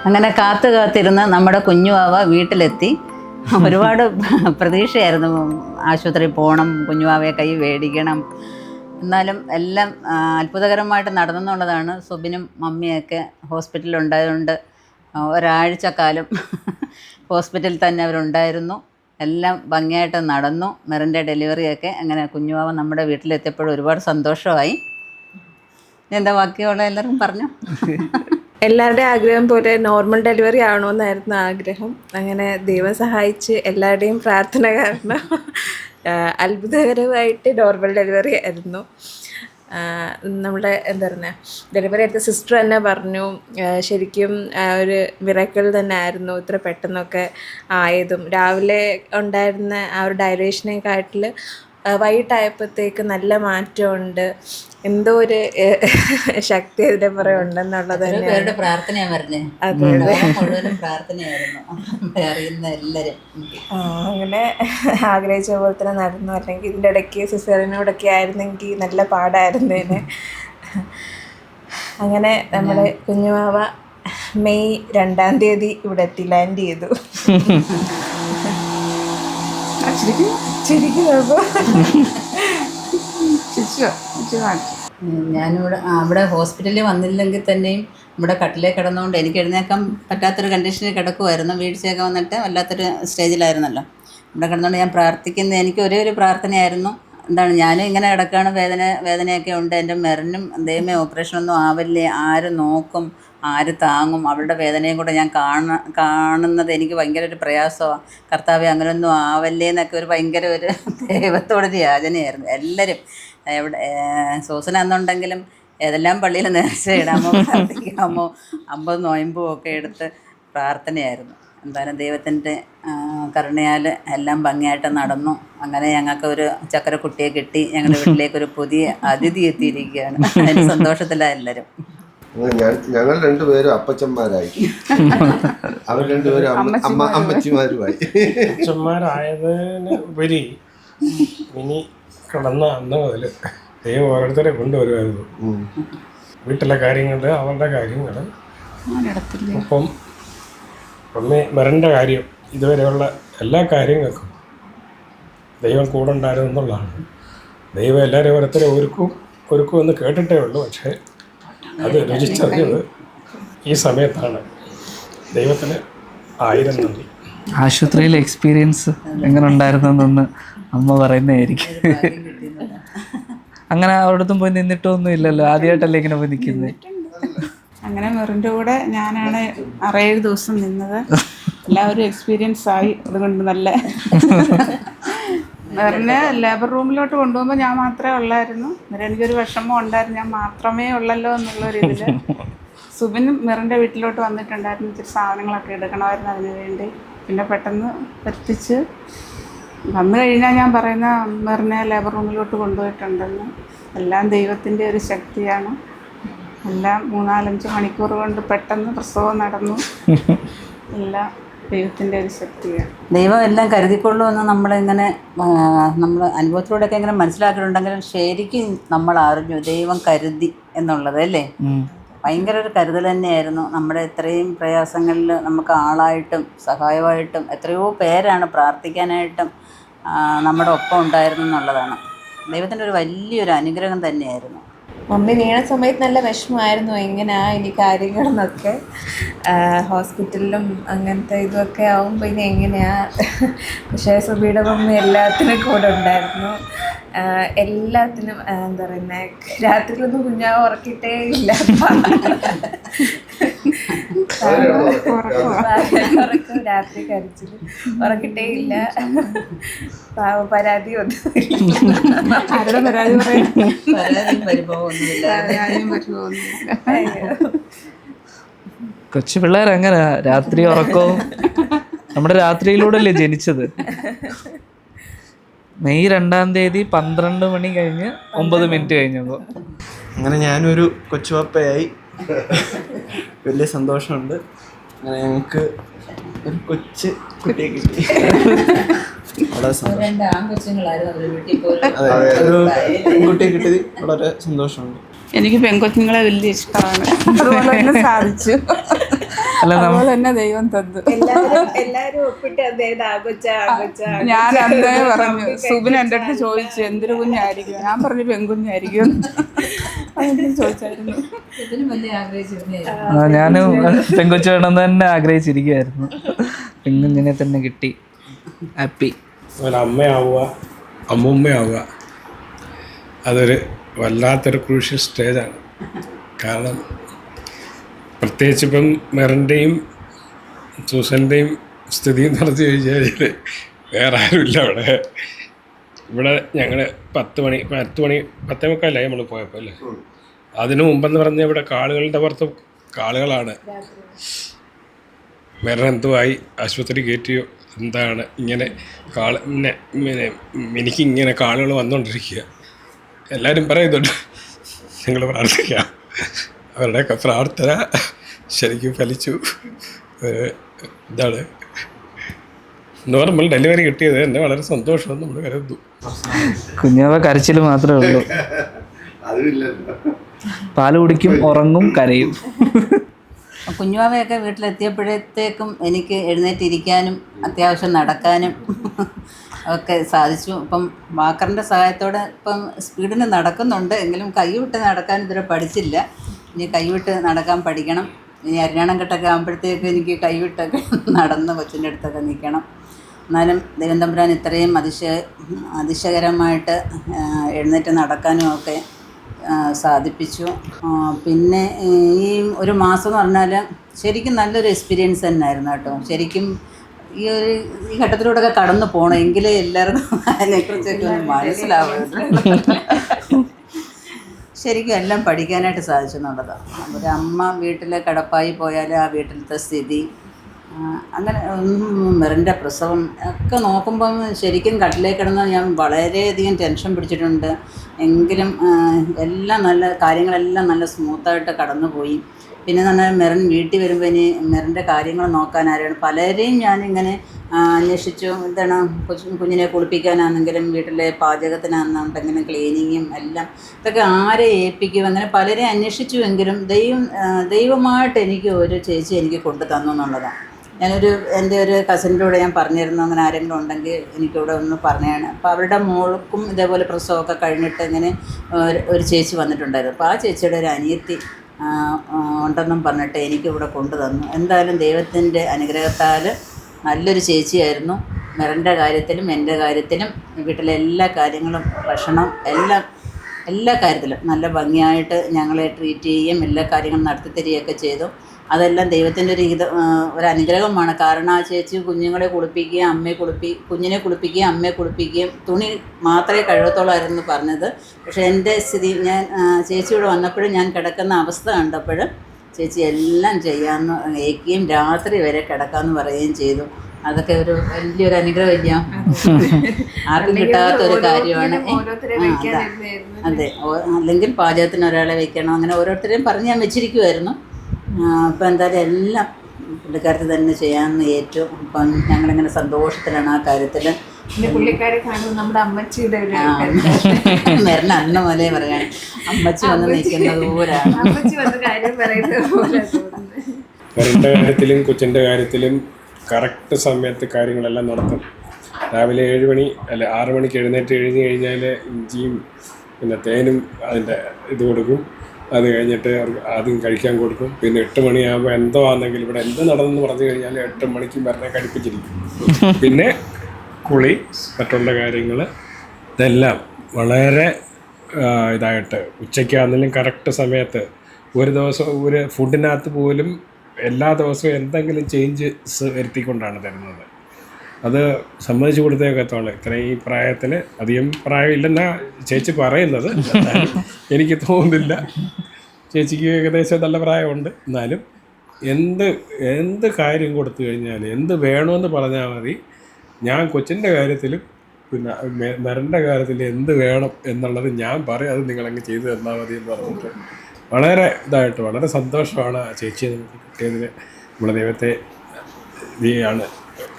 അങ്ങനെ കാത്തിരുന്ന് നമ്മുടെ കുഞ്ഞുവാവ വീട്ടിലെത്തി. ഒരുപാട് പ്രതീക്ഷയായിരുന്നു, ആശുപത്രിയിൽ പോകണം, കുഞ്ഞുവാവയെ കൈ മേടിക്കണം. എന്നാലും എല്ലാം അത്ഭുതകരമായിട്ട് നടന്നെന്നുള്ളതാണ്. സുബിനും മമ്മിയൊക്കെ ഹോസ്പിറ്റലിൽ ഉണ്ടായതുകൊണ്ട് ഒരാഴ്ചക്കാലം ഹോസ്പിറ്റലിൽ തന്നെ അവരുണ്ടായിരുന്നു. എല്ലാം ഭംഗിയായിട്ട് നടന്നു. മെറിൻ്റെ ഡെലിവറിയൊക്കെ. അങ്ങനെ കുഞ്ഞുവാവ നമ്മുടെ വീട്ടിലെത്തിയപ്പോഴും ഒരുപാട് സന്തോഷമായി. എന്താ ബാക്കിയുള്ള എല്ലാവരും പറഞ്ഞു. എല്ലാവരുടെയും ആഗ്രഹം പോലെ നോർമൽ ഡെലിവറി ആവണമെന്നായിരുന്നു ആഗ്രഹം. അങ്ങനെ ദൈവം സഹായിച്ച് എല്ലാവരുടെയും പ്രാർത്ഥന കാരണം അത്ഭുതകരമായിട്ട് നോർമൽ ഡെലിവറി ആയിരുന്നു. നമ്മുടെ എന്താ പറയുക, ഡെലിവറി എടുത്ത സിസ്റ്റർ തന്നെ പറഞ്ഞു, ശരിക്കും ഒരു മിറക്കിൾ തന്നെ ആയിരുന്നു ഇത്ര പെട്ടെന്നൊക്കെ ആയതും. രാവിലെ ഉണ്ടായിരുന്ന ആ ഒരു ഡയലേഷനെക്കാട്ടിൽ വൈകിട്ടായപ്പോഴത്തേക്ക് നല്ല മാറ്റമുണ്ട്. എന്തോ ഒരു ശക്തി അതിൻ്റെ പുറകെ ഉണ്ടെന്നുള്ളത് തന്നെയാണ് പ്രാർത്ഥനയാണ് പറഞ്ഞത്. മുഴുവനും പ്രാർത്ഥനയായിരുന്നു അറിയുന്ന എല്ലാവരും. അങ്ങനെ ആഗ്രഹിച്ച പോലെ തന്നെ നടന്നു. അല്ലെങ്കിൽ ഇതിൻ്റെ ഇടയ്ക്ക് സിസേറിയനോടൊക്കെ ആയിരുന്നെങ്കിൽ നല്ല പാടായിരുന്നേനെ. അങ്ങനെ നമ്മുടെ കുഞ്ഞുവാവ മെയ് 2-ാം തീയതി ഇവിടെ എത്തി ലാൻഡ് ചെയ്തു. ഞാനിവിടെ അവിടെ ഹോസ്പിറ്റലിൽ വന്നില്ലെങ്കിൽ തന്നെയും ഇവിടെ കട്ടിലേ കിടന്നുകൊണ്ട് എനിക്ക് എഴുന്നേക്കാൻ പറ്റാത്തൊരു കണ്ടീഷനിൽ കിടക്കുമായിരുന്നു. വീഴ്ചയൊക്കെ വന്നിട്ട് വല്ലാത്തൊരു സ്റ്റേജിലായിരുന്നല്ലോ. ഇവിടെ കിടന്നുകൊണ്ട് ഞാൻ പ്രാർത്ഥിക്കുന്നത്, എനിക്ക് ഒരേ ഒരു പ്രാർത്ഥനയായിരുന്നു. എന്താണ്, ഞാൻ ഇങ്ങനെ കിടക്കുകയാണ്, വേദനയൊക്കെ ഉണ്ട്. എൻ്റെ മെറിനും ദൈവമേ ഓപ്പറേഷനൊന്നും ആവല്ലേ, ആര് നോക്കും, ആര് താങ്ങും, അവരുടെ വേദനയും കൂടെ ഞാൻ കാണുന്നത് എനിക്ക് ഭയങ്കര ഒരു പ്രയാസമാണ്. കർത്താവേ അങ്ങനെയൊന്നും ആവല്ലേ എന്നൊക്കെ ഒരു ഭയങ്കര ഒരു ദൈവത്തോടൊരു യാചനയായിരുന്നു. എല്ലാവരും എവിടെ സൂസന എന്നുണ്ടെങ്കിലും ഏതെല്ലാം പള്ളിയിൽ നേർച്ച ഇടാമോ, പ്രാർത്ഥിക്കാമോ, 50 നോയമ്പും ഒക്കെ എടുത്ത് പ്രാർത്ഥനയായിരുന്നു. എന്തായാലും ദൈവത്തിൻ്റെ കരുണയാൽ എല്ലാം ഭംഗിയായിട്ട് നടന്നു. അങ്ങനെ ഞങ്ങൾക്ക് ഒരു ചക്കരക്കുട്ടിയെ കിട്ടി. ഞങ്ങളുടെ വീട്ടിലേക്കൊരു പുതിയ അതിഥി എത്തിയിരിക്കുകയാണ്. അതിന് സന്തോഷത്തിലാണ് എല്ലാവരും. ഞങ്ങൾ രണ്ടുപേരും അപ്പച്ചന്മാരായി, അവർ രണ്ടുപേരും അമ്മച്ചിമാരുമായി. അച്ഛന്മാരായതിന് ഉപരി ഇനി കിടന്ന അന്ന് മുതൽ ദൈവം ഓരോരുത്തരെ കൊണ്ടുവരുമായിരുന്നു. വീട്ടിലെ കാര്യങ്ങൾ, അവരുടെ കാര്യങ്ങൾ, ഒപ്പം മെറിൻ്റെ കാര്യം, ഇതുവരെയുള്ള എല്ലാ കാര്യങ്ങൾക്കും ദൈവം കൂടെ ഉണ്ടായിരുന്നു എന്നുള്ളതാണ്. ദൈവം എല്ലാവരും ഓരോരുത്തരെ ഒരുക്കുമെന്ന് കേട്ടിട്ടേ ഉള്ളൂ. പക്ഷേ അത് രുചിച്ചറിഞ്ഞത് ഈ സമയത്താണ്. ദൈവത്തിന് 1000 നന്ദി. ആശുപത്രിയിലെ എക്സ്പീരിയൻസ് എങ്ങനെ ഉണ്ടായിരുന്നെന്ന് അമ്മ പറയുന്നതായിരിക്കും. അങ്ങനെ അവിടത്തും പോയി നിന്നിട്ടൊന്നും ഇല്ലല്ലോ, ആദ്യമായിട്ടല്ലേ ഇങ്ങനെ പോയി നിൽക്കുന്നത്. അങ്ങനെ മെറിൻ്റെ കൂടെ ഞാനാണ് 6-7 ദിവസം നിന്നത്. എല്ലാവരും എക്സ്പീരിയൻസ് ആയി. അതുകൊണ്ട് നല്ല മെറിനെ ലേബർ റൂമിലോട്ട് കൊണ്ടുപോകുമ്പോൾ ഞാൻ മാത്രമേ ഉള്ളായിരുന്നു. അന്നേരം എനിക്കൊരു വിഷമം ഉണ്ടായിരുന്നു, ഞാൻ മാത്രമേ ഉള്ളല്ലോ എന്നുള്ളൊരു ഇതിൽ. സുബിനും മെറിൻ്റെ വീട്ടിലോട്ട് വന്നിട്ടുണ്ടായിരുന്നു. ഇച്ചിരി സാധനങ്ങളൊക്കെ എടുക്കണമായിരുന്നു അതിന് വേണ്ടി. പിന്നെ പെട്ടെന്ന് എത്തിച്ച് വന്നു കഴിഞ്ഞാൽ ഞാൻ പറയുന്ന മെറിനെ ലേബർ റൂമിലോട്ട് കൊണ്ടുപോയിട്ടുണ്ടെന്ന്. എല്ലാം ദൈവത്തിൻ്റെ ഒരു ശക്തിയാണ്. എല്ലാം 3-4-5 മണിക്കൂർ കൊണ്ട് പെട്ടെന്ന് പ്രസവം നടന്നു. എല്ലാം ദൈവത്തിൻ്റെ ഒരു ശക്തിയാണ്. ദൈവം എല്ലാം കരുതിക്കൊള്ളുമെന്ന് നമ്മളിങ്ങനെ നമ്മൾ അനുഭവത്തിലൂടെയൊക്കെ ഇങ്ങനെ മനസ്സിലാക്കിയിട്ടുണ്ടെങ്കിലും ശരിക്കും നമ്മൾ അറിഞ്ഞു ദൈവം കരുതി എന്നുള്ളത് അല്ലേ. ഭയങ്കര ഒരു കരുതൽ തന്നെയായിരുന്നു. നമ്മുടെ ഇത്രയും പ്രയാസങ്ങളിൽ നമുക്ക് ആളായിട്ടും സഹായമായിട്ടും എത്രയോ പേരാണ് പ്രാർത്ഥിക്കാനായിട്ടും നമ്മുടെ ഒപ്പം ഉണ്ടായിരുന്നു എന്നുള്ളതാണ്. ദൈവത്തിൻ്റെ ഒരു വലിയൊരു അനുഗ്രഹം തന്നെയായിരുന്നു. മമ്മി വീണ സമയത്ത് നല്ല വിഷമമായിരുന്നു, എങ്ങനെയാ ഇനി കാര്യങ്ങളെന്നൊക്കെ. ഹോസ്പിറ്റലിലും അങ്ങനത്തെ ഇതൊക്കെ ആവുമ്പോൾ ഇനി എങ്ങനെയാ. പക്ഷേ സുബിയുടെ മമ്മി എല്ലാത്തിനും കൂടെ ഉണ്ടായിരുന്നു. എല്ലാത്തിനും എന്താ പറയുന്നത്, രാത്രിയിലൊന്നും കുഞ്ഞാവ് ഉറക്കിയിട്ടേ ഇല്ല. ഉറക്കം രാത്രി കരച്ചിൽ ഉറക്കിട്ടേ ഇല്ല. പരാതി ഒന്നും ആരുടെ പരാതി പറയും. കൊച്ചു പിള്ളേരങ്ങനെ രാത്രി ഉറക്കവും നമ്മുടെ രാത്രിയിലൂടെയല്ലേ ജനിച്ചത്. മെയ് 2-ാം തീയതി 12 മണി കഴിഞ്ഞ് 9 മിനിറ്റ് കഴിഞ്ഞപ്പോൾ അങ്ങനെ ഞാനൊരു കൊച്ചുവാപ്പയായി. വലിയ സന്തോഷമുണ്ട്. അങ്ങനെ ഞങ്ങൾക്ക് ഒരു കൊച്ചു കുട്ടിയെ കിട്ടി. വളരെ സന്തോഷം. ഒരു പെൺകുട്ടിയെ കിട്ടിയത് വളരെ സന്തോഷമുണ്ട്. എനിക്ക് പെൺകൊച്ചുങ്ങളെ വലിയ ഇഷ്ടമാണ്. അതുപോലെ തന്നെ സാധിച്ചു. അല്ല അതുപോലെ തന്നെ ദൈവം തന്നു. എല്ലാരും ഒപ്പിട്ട് ഞാൻ അന്നേ പറഞ്ഞു, സുബിൻ എൻ്റെ അടുത്ത് ചോദിച്ചു എന്തൊരു കുഞ്ഞായിരിക്കും, ഞാൻ പറഞ്ഞു പെൺകുഞ്ഞായിരിക്കും അതെന്തും ചോദിച്ചായിരുന്നു. ഞാനും പെങ്കൊച്ചു വേണമെന്ന് തന്നെ ആഗ്രഹിച്ചിരിക്കുമായിരുന്നു. പെൺകുഞ്ഞിനെ തന്നെ കിട്ടി, ഹാപ്പി. അതുപോലെ അമ്മയാവുക, അമ്മുമ്മയാവുക, അതൊരു വല്ലാത്തൊരു ക്രൂഷ്യൽ സ്റ്റേജാണ്. കാരണം പ്രത്യേകിച്ച് ഇപ്പം മെറിൻ്റെയും സൂസൻ്റെയും സ്ഥിതി എന്ന് പറഞ്ഞു കഴിഞ്ഞാൽ വേറെ ആരുമില്ല അവിടെ. ഇവിടെ ഞങ്ങൾ 10:30 നമ്മൾ പോയപ്പോൾ അല്ലേ. അതിനു മുമ്പെന്ന് പറഞ്ഞാൽ ഇവിടെ കാളുകളുടെ പുറത്ത് കാളുകളാണ്. മെറിൻ എന്തുമായി, ആശുപത്രി കയറ്റിയോ എന്താണ്, ഇങ്ങനെ എനിക്കിങ്ങനെ കാളുകൾ വന്നുകൊണ്ടിരിക്കുക. എല്ലാവരും പറയുന്നുണ്ട് നിങ്ങൾ പ്രാർത്ഥിക്കാം. അവരുടെയൊക്കെ പ്രാർത്ഥന ശരിക്കും ഫലിച്ചു. ഇതാണ് നോർമൽ ഡെലിവറി കിട്ടിയത് എന്നെ വളരെ സന്തോഷമെന്ന് നമ്മൾ കരുതുന്നു. കുഞ്ഞാവ കരച്ചിൽ മാത്രമേ ഉള്ളൂ. പാല് കുടിക്കും, ഉറങ്ങും, കരയും. കുഞ്ഞുവാവയൊക്കെ വീട്ടിലെത്തിയപ്പോഴത്തേക്കും എനിക്ക് എഴുന്നേറ്റിരിക്കാനും അത്യാവശ്യം നടക്കാനും ഒക്കെ സാധിച്ചു. ഇപ്പം വാക്കറിൻ്റെ സഹായത്തോടെ ഇപ്പം സ്പീഡിന് നടക്കുന്നുണ്ട്. എങ്കിലും കൈവിട്ട് നടക്കാൻ ഇതുവരെ പഠിച്ചില്ല. ഇനി കൈവിട്ട് നടക്കാൻ പഠിക്കണം. ഇനി അരിഞ്ഞാണം കെട്ടൊക്കെ ആകുമ്പോഴത്തേക്കും എനിക്ക് കൈവിട്ടൊക്കെ നടന്ന് കൊച്ചിൻ്റെ അടുത്തൊക്കെ നിൽക്കണം. എന്നാലും ദൈവം തമ്പുരാൻ ഇത്രയും അതിശയകരമായിട്ട് എഴുന്നേറ്റ് നടക്കാനും ഒക്കെ സാധിപ്പിച്ചു. പിന്നെ ഈ ഒരു മാസം എന്ന് പറഞ്ഞാൽ ശരിക്കും നല്ലൊരു എക്സ്പീരിയൻസ് തന്നെയായിരുന്നു കേട്ടോ. ശരിക്കും ഈ ഘട്ടത്തിലൂടെയൊക്കെ കടന്നു പോകണം, എങ്കിലേ എല്ലാവർക്കും അതിനെക്കുറിച്ചൊക്കെ ഒന്ന് മനസ്സിലാവുള്ളൂ. ശരിക്കും എല്ലാം പഠിക്കാനായിട്ട് സാധിച്ചു എന്നുള്ളതാണ്. ഒരമ്മ വീട്ടിൽ കിടപ്പായി പോയാൽ ആ വീട്ടിലത്തെ സ്ഥിതി, അങ്ങനെ മെറിൻ്റെ പ്രസവം ഒക്കെ നോക്കുമ്പം ശരിക്കും കട്ടിലേക്ക് കിടന്ന് ഞാൻ വളരെയധികം ടെൻഷൻ പിടിച്ചിട്ടുണ്ട്. എങ്കിലും കാര്യങ്ങളെല്ലാം നല്ല സ്മൂത്തായിട്ട് കടന്നുപോയി. പിന്നെ എന്ന് പറഞ്ഞാൽ മെറിൻ വീട്ടിൽ വരുമ്പോൾ ഇനി മെറിൻ്റെ കാര്യങ്ങൾ നോക്കാൻ ആരാണ്, പലരെയും ഞാനിങ്ങനെ അന്വേഷിച്ചു. എന്താണ് കുഞ്ഞിനെ കുളിപ്പിക്കാനാണെങ്കിലും വീട്ടിലെ പാചകത്തിനാണെന്നുണ്ടെങ്കിലും ക്ലീനിങ്ങും എല്ലാം ഇതൊക്കെ ആരെ ഏൽപ്പിക്കും, അങ്ങനെ പലരെയും അന്വേഷിച്ചുവെങ്കിലും ദൈവമായിട്ട് എനിക്ക് ഒരു ചേച്ചി എനിക്ക് കൊണ്ടു തന്നു എന്നുള്ളതാണ്. എൻ്റെ ഒരു കസിൻ്റെ കൂടെ ഞാൻ പറഞ്ഞിരുന്നു, അങ്ങനെ ആരെങ്കിലും ഉണ്ടെങ്കിൽ എനിക്കിവിടെ ഒന്ന് പറഞ്ഞതാണ്. അപ്പോൾ അവരുടെ മോൾക്കും ഇതേപോലെ പ്രസവമൊക്കെ കഴിഞ്ഞിട്ട് ഇങ്ങനെ ഒരു ചേച്ചി വന്നിട്ടുണ്ടായിരുന്നു. അപ്പോൾ ആ ചേച്ചിയുടെ ഒരു അനിയത്തി ഉണ്ടെന്നും പറഞ്ഞിട്ട് എനിക്കിവിടെ കൊണ്ടു തന്നു. എന്തായാലും ദൈവത്തിൻ്റെ അനുഗ്രഹത്താൽ നല്ലൊരു ചേച്ചിയായിരുന്നു. മെറിൻ്റെ കാര്യത്തിലും എൻ്റെ കാര്യത്തിലും വീട്ടിലെ എല്ലാ കാര്യങ്ങളും, ഭക്ഷണം, എല്ലാ കാര്യത്തിലും നല്ല ഭംഗിയായിട്ട് ഞങ്ങളെ ട്രീറ്റ് ചെയ്യുകയും എല്ലാ കാര്യങ്ങളും നടത്തി തരികയൊക്കെ ചെയ്തു. അതെല്ലാം ദൈവത്തിൻ്റെ ഒരു അനുഗ്രഹമാണ്. കാരണം ആ ചേച്ചി കുഞ്ഞുങ്ങളെ കുളിപ്പിക്കുകയും കുഞ്ഞിനെ കുളിപ്പിക്കുകയും അമ്മയെ കുളിപ്പിക്കുകയും തുണി മാത്രമേ കഴുകത്തോളായിരുന്നു പറഞ്ഞത്. പക്ഷേ എൻ്റെ സ്ഥിതി, ഞാൻ ചേച്ചിയോട് വന്നപ്പോഴും ഞാൻ കിടക്കുന്ന അവസ്ഥ കണ്ടപ്പോൾ ചേച്ചി എല്ലാം ചെയ്യാമെന്ന് ഏൽക്കുകയും രാത്രി വരെ കിടക്കാമെന്ന് പറയുകയും ചെയ്തു. അതൊക്കെ ഒരു വലിയൊരു അനുഗ്രഹമില്ല, ആർക്കും കിട്ടാത്തൊരു കാര്യമാണ്. അതെ, അല്ലെങ്കിൽ പാചകത്തിന് ഒരാളെ വെക്കണം, അങ്ങനെ ഓരോരുത്തരെയും പറഞ്ഞ് ഞാൻ വെച്ചിരിക്കുമായിരുന്നു. അപ്പം എന്തായാലും എല്ലാം പുള്ളിക്കാരത്ത് തന്നെ ചെയ്യാമെന്ന് ഏറ്റു. അപ്പം ഞങ്ങളിങ്ങനെ സന്തോഷത്തിലാണ് ആ കാര്യത്തിൽ. പുള്ളിക്കാരെ കാണുമ്പോൾ നമ്മുടെ അമ്മച്ചിയുടെ മെറിന് അന്ന് മുതലേ പറയാണ് അമ്മച്ചി വന്ന് നിൽക്കുന്നത് പോലാണ്. മെറിൻ്റെ കാര്യത്തിലും കൊച്ചിൻ്റെ കാര്യത്തിലും കറക്റ്റ് സമയത്ത് കാര്യങ്ങളെല്ലാം നടത്തും. രാവിലെ 6 മണിക്ക് എഴുന്നേറ്റ് കഴിഞ്ഞാൽ ഇഞ്ചിയും പിന്നെ തേനും അതിൻ്റെ ഇത് കൊടുക്കും. അത് കഴിഞ്ഞിട്ട് ആദ്യം കഴിക്കാൻ കൊടുക്കും. പിന്നെ 8 മണിയാകുമ്പോൾ എന്തോ ആണെങ്കിൽ ഇവിടെ എന്ത് നടന്നെന്ന് പറഞ്ഞു കഴിഞ്ഞാൽ 8 മണിക്ക് മെറിനെ കഴിപ്പിച്ചിരിക്കും. പിന്നെ കുളി, മറ്റുള്ള കാര്യങ്ങൾ ഇതെല്ലാം വളരെ ഇതായിട്ട് ഉച്ചയ്ക്കാണെങ്കിലും കറക്റ്റ് സമയത്ത്. ഒരു ദിവസം ഒരു ഫുഡിനകത്ത് പോലും എല്ലാ ദിവസവും എന്തെങ്കിലും ചേഞ്ചസ് വരുത്തിക്കൊണ്ടാണ് തരുന്നത്. അത് സമ്മതിച്ചു കൊടുത്തേക്കത്തോളം. ഇത്രയും ഈ പ്രായത്തിൽ അധികം പ്രായമില്ലെന്നാണ് ചേച്ചി പറയുന്നത്. എനിക്ക് തോന്നുന്നില്ല, ചേച്ചിക്ക് ഏകദേശം നല്ല പ്രായമുണ്ട്. എന്നാലും എന്ത് കാര്യം കൊടുത്തു കഴിഞ്ഞാൽ, എന്ത് വേണമെന്ന് പറഞ്ഞാൽ മതി. ഞാൻ കൊച്ചിൻ്റെ കാര്യത്തിലും പിന്നെ മെറിൻ്റെ കാര്യത്തിൽ എന്ത് വേണം എന്നുള്ളത് ഞാൻ പറയും, അത് നിങ്ങളങ്ങ് ചെയ്തു തന്നാൽ മതി എന്ന് പറഞ്ഞിട്ട് വളരെ ഇതായിട്ട് വളരെ സന്തോഷമാണ് ആ ചേച്ചിയെ നമുക്ക് കിട്ടിയതിൽ. നമ്മുടെ ദൈവത്തെ ഇതാണ്.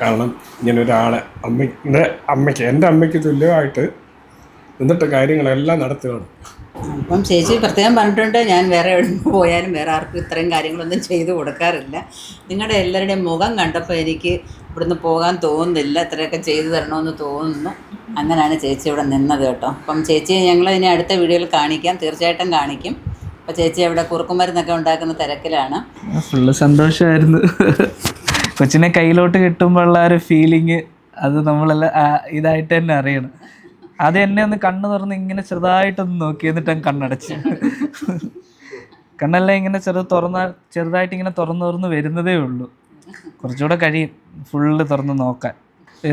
കാരണം ഇങ്ങനെ ഒരാളെ എൻ്റെ അമ്മയ്ക്ക് തുല്യമായിട്ട് എന്നിട്ട് കാര്യങ്ങളെല്ലാം നടത്തുകയാണ്. അപ്പം ചേച്ചി പ്രത്യേകം പറഞ്ഞിട്ടുണ്ട്, ഞാൻ വേറെ എവിടെ പോയാലും വേറെ ആർക്കും ഇത്രയും കാര്യങ്ങളൊന്നും ചെയ്തു കൊടുക്കാറില്ല. നിങ്ങളുടെ എല്ലാവരുടെയും മുഖം കണ്ടപ്പോൾ എനിക്ക് ഇവിടുന്ന് പോകാൻ തോന്നുന്നില്ല, ഇത്രയൊക്കെ ചെയ്തു തരണമെന്ന് തോന്നുന്നു. അങ്ങനെയാണ് ചേച്ചി ഇവിടെ നിന്നത് കേട്ടോ. അപ്പം ചേച്ചിയെ ഞങ്ങൾ ഇനി അടുത്ത വീഡിയോയിൽ കാണിക്കാം, തീർച്ചയായിട്ടും കാണിക്കും. അപ്പോൾ ചേച്ചി അവിടെ കുറുക്കുമരുന്നൊക്കെ ഉണ്ടാക്കുന്ന തിരക്കിലാണ്. ഫുള്ള് സന്തോഷമായിരുന്നു. കൊച്ചിനെ കയ്യിലോട്ട് കിട്ടുമ്പോഴുള്ള ഒരു ഫീലിങ് അത് നമ്മളെല്ലാം ഇതായിട്ട് തന്നെ അറിയണം. അത് എന്നെ ഒന്ന് കണ്ണ് തുറന്ന് ഇങ്ങനെ ചെറുതായിട്ടൊന്ന് നോക്കി, എന്നിട്ട് കണ്ണടച്ച്. കണ്ണെല്ലാം ഇങ്ങനെ ചെറുതായിട്ട് ഇങ്ങനെ തുറന്ന് വരുന്നതേ ഉള്ളൂ. കുറച്ചുകൂടെ കഴിയും ഫുള്ള് തുറന്ന് നോക്കാൻ.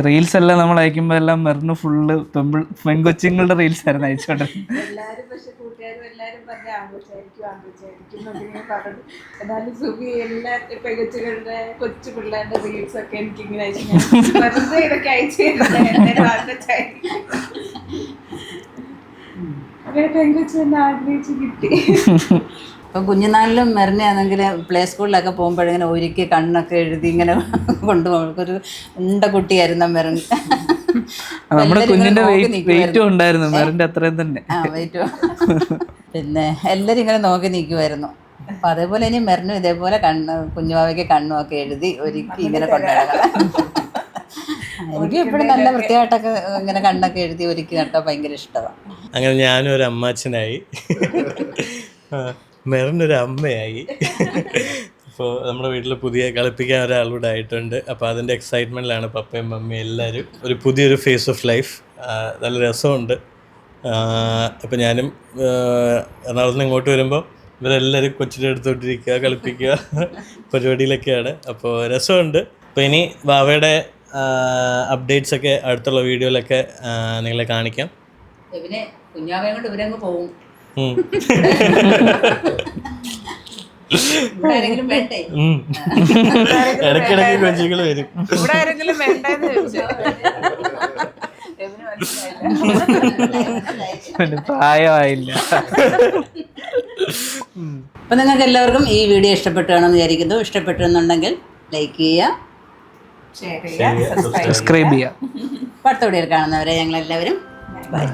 റീൽസ് എല്ലാം നമ്മൾ അയക്കുമ്പോൾ എല്ലാം മെറിന് ഫുള്ള് പെൺകൊച്ചുങ്ങളുടെ റീൽസ് ആയിരുന്നു അയച്ചോണ്ടിരുന്നത്. എല്ലാവരും പക്ഷെ കൂട്ടുകാരും എല്ലാവരും പറഞ്ഞ ആൺകൊച്ചായിരിക്കും പറഞ്ഞു. എന്നാലും സുബി എല്ലാ പെൺകൊച്ചുകളുടെ കൊച്ചു പിള്ളേരുടെ റീൽസ് ഒക്കെ എനിക്കിങ്ങനെ അയച്ചു. വെറുതെ ഇതൊക്കെ അയച്ചു ആൺകൊച്ചായിരിക്കും. അങ്ങനെ പെൺകൊച്ചു തന്നെ ആഗ്രഹിച്ച് കിട്ടി. ഇപ്പം കുഞ്ഞുനാളിലും മെറിനെയാണെങ്കിൽ പ്ലേ സ്കൂളിലൊക്കെ പോകുമ്പോഴിങ്ങനെ ഒരുക്കി കണ്ണൊക്കെ എഴുതി ഇങ്ങനെ കൊണ്ടുപോകും. ഒരു ഉണ്ട കുട്ടിയായിരുന്നു മെറിൻ. നമ്മുടെ കുഞ്ഞിന്റെ വെയിറ്റും ഉണ്ടായിരുന്നു മെറിന്റെ അത്രയും തന്നെ. വെയിറ്റും. പിന്നെ എല്ലാവരും ഇങ്ങനെ നോക്കി നിൽക്കുമായിരുന്നു. അപ്പം അതേപോലെ ഇനി മെറിനും ഇതേപോലെ കുഞ്ഞുവാവയ്ക്ക് കണ്ണുമൊക്കെ എഴുതി ഒരുക്കി ഇങ്ങനെ കൊണ്ടുനടക്കണം. എനിക്ക് എപ്പോഴും നല്ല വൃത്തിയായിട്ടൊക്കെ ഇങ്ങനെ കണ്ണൊക്കെ എഴുതി ഒരുക്കി നട്ടാൽ ഭയങ്കര ഇഷ്ടമാണ്. അങ്ങനെ ഞാനും ഒരു അമ്മാച്ചനായി, മെറിനൊരു അമ്മയായി. അപ്പോൾ നമ്മുടെ വീട്ടിൽ പുതിയ കളിപ്പിക്കാൻ ഒരാളൂടെ ആയിട്ടുണ്ട്. അപ്പോൾ അതിൻ്റെ എക്സൈറ്റ്മെൻറ്റിലാണ് പപ്പയും മമ്മിയും എല്ലാവരും. ഒരു പുതിയൊരു ഫേസ് ഓഫ് ലൈഫ്, നല്ല രസമുണ്ട്. അപ്പോൾ ഞാനും എറണാകുളത്ത് നിന്ന് ഇങ്ങോട്ട് വരുമ്പോൾ ഇവരെല്ലാവരും കൊച്ചിൻ്റെ അടുത്തോട്ടിരിക്കുക, കളിപ്പിക്കുക പരിപാടിയിലൊക്കെയാണ്. അപ്പോൾ രസമുണ്ട്. അപ്പോൾ ഇനി വാവയുടെ അപ്ഡേറ്റ്സൊക്കെ അടുത്തുള്ള വീഡിയോയിലൊക്കെ നിങ്ങളെ കാണിക്കാം. പിന്നെ കുഞ്ഞാവയും കൊണ്ട് ഇവരങ്ങ് പോവും. ഇടയ്ക്കിടയ്ക്ക് കൊച്ചുകൾ വരും. ഇവിടെ ആരെങ്കിലും വേണ്ടെന്ന് ചോദിച്ചു. പ്രായമായില്ല. അപ്പം നിങ്ങൾക്ക് എല്ലാവർക്കും ഈ വീഡിയോ ഇഷ്ടപ്പെട്ടു കാണുമെന്ന് വിചാരിക്കുന്നു. ഇഷ്ടപ്പെട്ടു എന്നുണ്ടെങ്കിൽ ലൈക്ക് ചെയ്യുക, ഷെയർ ചെയ്യുക, സബ്സ്ക്രൈബ് ചെയ്യുക. അടുത്ത വീഡിയോയിൽ കാണുന്നവരെ ഞങ്ങളെല്ലാവരും ബൈ.